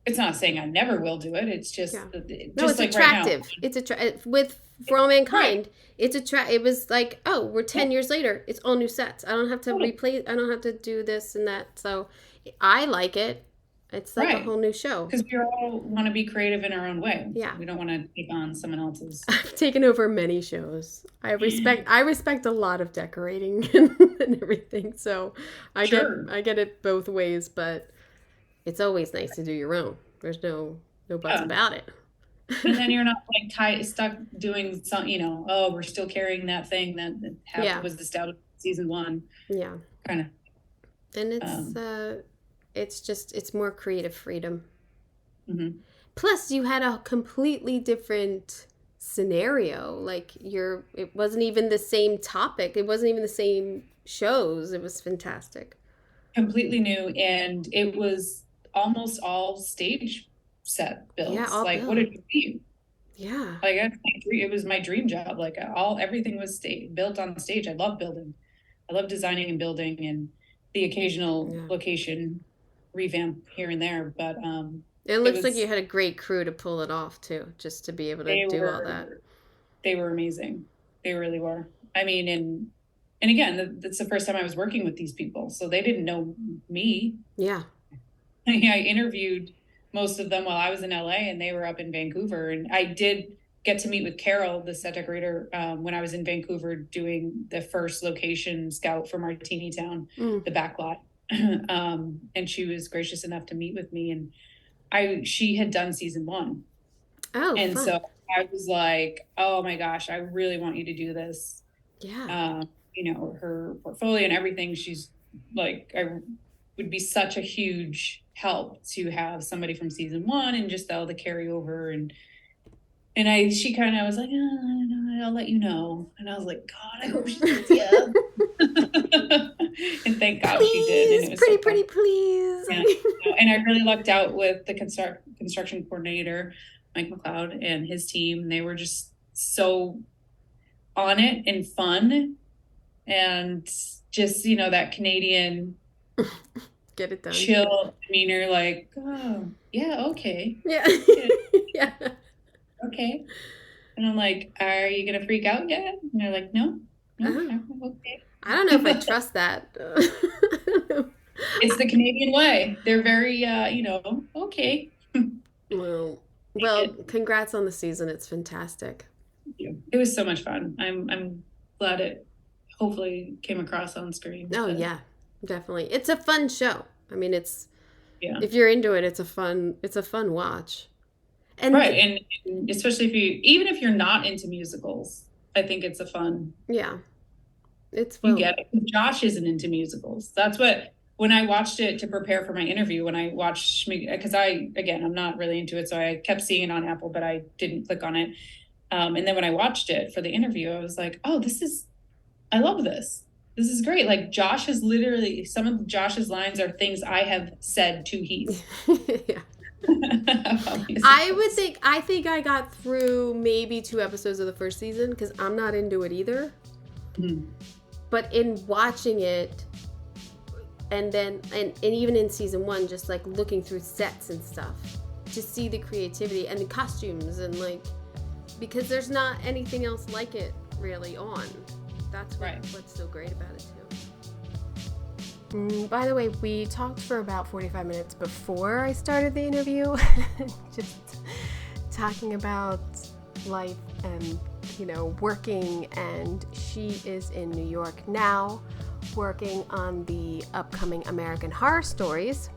it's not saying I never will do it. It's just, it's like attractive. Right now. For All Mankind, it was like, oh, we're 10 years later. It's all new sets. I don't have to replay. I don't have to do this and that. So I like it. It's like a whole new show. Because we all want to be creative in our own way. Yeah. We don't want to take on someone else's. I've taken over many shows. I respect a lot of decorating and everything. So I get it both ways, but it's always nice to do your own. There's no buts about it. And then you're not like stuck doing some, we're still carrying that thing that was established in season 1. Yeah. Kind of. And it's more creative freedom. Mm-hmm. Plus, you had a completely different scenario. Like it wasn't even the same topic. It wasn't even the same shows. It was fantastic. Completely new, and it was almost all stage set builds. Yeah, all like built. What a dream. Yeah. Like it was my dream job. Like everything was built on stage. I love building. I love designing and building, and the occasional location revamp here and there. But it looks like you had a great crew to pull it off too, just to be able to do all that. They were amazing. They really were. I mean, and again, that's the first time I was working with these people, so they didn't know me. Yeah. I interviewed most of them while I was in LA, and they were up in Vancouver. And I did get to meet with Carol, the set decorator, when I was in Vancouver doing the first location scout for Martini Town, the backlot. And she was gracious enough to meet with me, and she had done season 1. Oh, and fun. So I was like, oh my gosh, I really want you to do this. Yeah. Her portfolio and everything, she's like, I would be such a huge help to have somebody from season 1 and just all the carryover. And she kind of was like, I'll let you know. And I was like, God, I hope she says yeah. And thank God she did. And it was pretty, please. Yeah. And I really lucked out with the construction coordinator, Mike McCall, and his team. They were just so on it and fun, and just, that Canadian get it done, chill demeanor, like, oh yeah, okay, yeah. Yeah, okay. And I'm like, are you gonna freak out yet? And they're like, no, okay. I don't know if I trust that. It's the Canadian way. They're very okay. Well, congrats on the season. It's fantastic. It was so much fun. I'm glad it hopefully came across on screen. Oh, yeah, definitely. It's a fun show. I mean, if you're into it, it's a fun watch. And right. And especially even if you're not into musicals, I think it's a fun. Yeah. It's fun. You get it. Josh isn't into musicals. That's when I watched it to prepare for my interview, when I watched because I'm not really into it. So I kept seeing it on Apple, but I didn't click on it. And then when I watched it for the interview, I was like, oh, I love this. This is great. Like, Josh is literally, some of Josh's lines are things I have said to Heath. Yeah. I think I got through maybe 2 episodes of the first season because I'm not into it either. Mm-hmm. But in watching it, and even in season 1, just like looking through sets and stuff to see the creativity and the costumes, and like, because there's not anything else like it really on. That's what's so great about it too. By the way, we talked for about 45 minutes before I started the interview, just talking about life and, working, and she is in New York now, working on the upcoming American Horror Stories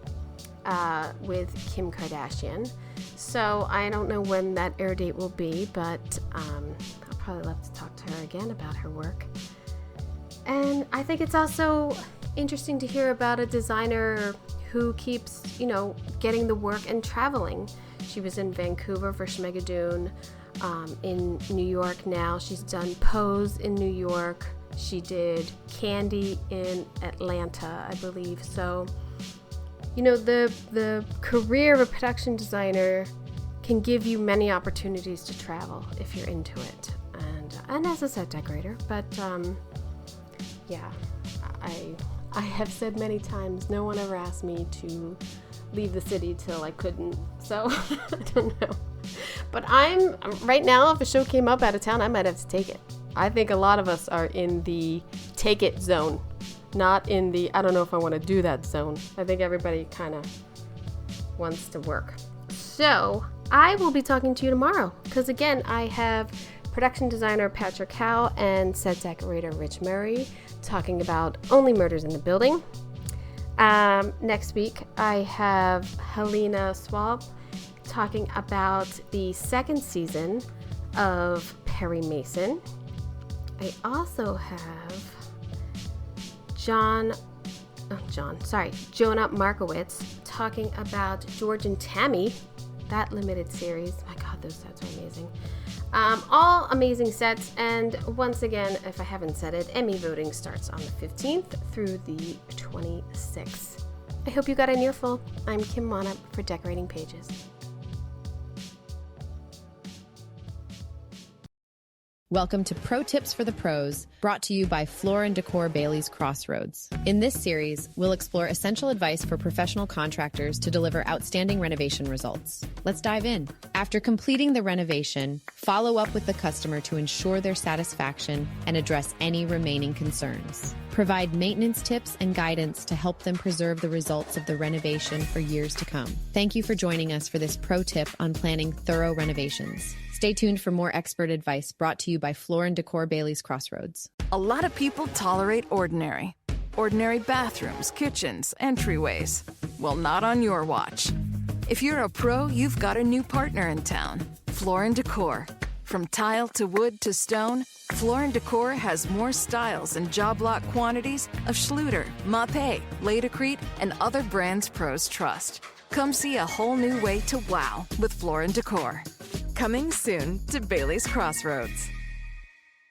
with Kim Kardashian. So I don't know when that air date will be, but I'll probably love to talk to her again about her work. And I think it's also interesting to hear about a designer who keeps, getting the work and traveling. She was in Vancouver for Schmigadoon, in New York now. She's done Pose in New York. She did Candy in Atlanta, I believe. So, the career of a production designer can give you many opportunities to travel if you're into it, and as a set decorator. But yeah, I have said many times, no one ever asked me to leave the city till I couldn't. So I don't know. But I'm right now, if a show came up out of town, I might have to take it. I think a lot of us are in the take it zone, not in the I don't know if I want to do that zone. I think everybody kind of wants to work. So I will be talking to you tomorrow because, again, I have production designer Patrick Howe and set decorator Rich Murray talking about Only Murders in the Building. Next week, I have Helena Swab talking about the 2nd season of Perry Mason. I also have Jonah Markowitz talking about George and Tammy, that limited series. My God, those sets are amazing. All amazing sets, and once again, if I haven't said it, Emmy voting starts on the 15th through the 26th. I hope you got an earful. I'm Kim Monop for Decorating Pages. Welcome to Pro Tips for the Pros, brought to you by Floor & Decor Bailey's Crossroads. In this series, we'll explore essential advice for professional contractors to deliver outstanding renovation results. Let's dive in. After completing the renovation, follow up with the customer to ensure their satisfaction and address any remaining concerns. Provide maintenance tips and guidance to help them preserve the results of the renovation for years to come. Thank you for joining us for this pro tip on planning thorough renovations. Stay tuned for more expert advice brought to you by Floor & Decor Bailey's Crossroads. A lot of people tolerate ordinary. Ordinary bathrooms, kitchens, entryways. Well, not on your watch. If you're a pro, you've got a new partner in town. Floor & Decor. From tile to wood to stone, Floor & Decor has more styles and job lot quantities of Schluter, Mapei, Laticrete, and other brands pros trust. Come see a whole new way to wow with Floor & Decor. Coming soon to Bailey's Crossroads.